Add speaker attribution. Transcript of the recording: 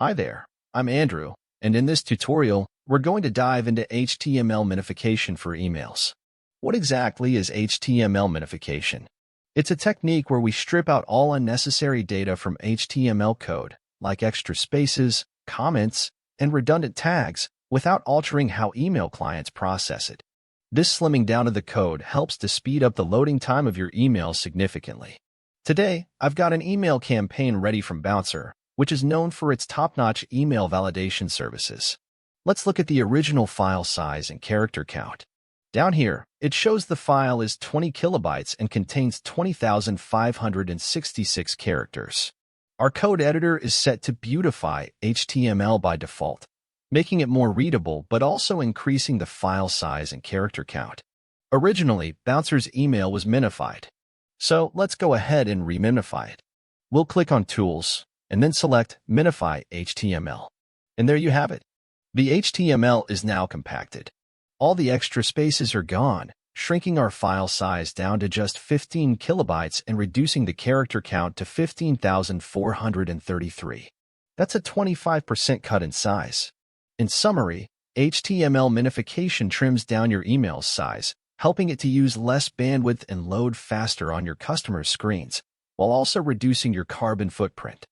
Speaker 1: Hi there, I'm Andrew, and in this tutorial, we're going to dive into HTML minification for emails. What exactly is HTML minification? It's a technique where we strip out all unnecessary data from HTML code, like extra spaces, comments, and redundant tags, without altering how email clients process it. This slimming down of the code helps to speed up the loading time of your emails significantly. Today, I've got an email campaign ready from Bouncer, which is known for its top-notch email validation services. Let's look at the original file size and character count. Down here, it shows the file is 20 kilobytes and contains 20,566 characters. Our code editor is set to beautify HTML by default, making it more readable but also increasing the file size and character count. Originally, Bouncer's email was minified. So let's go ahead and reminify it. We'll click on Tools, and then select Minify HTML. And there you have it. The HTML is now compacted. All the extra spaces are gone, shrinking our file size down to just 15 kilobytes and reducing the character count to 15,433. That's a 25% cut in size. In summary, HTML minification trims down your email size, helping it to use less bandwidth and load faster on your customers' screens, while also reducing your carbon footprint.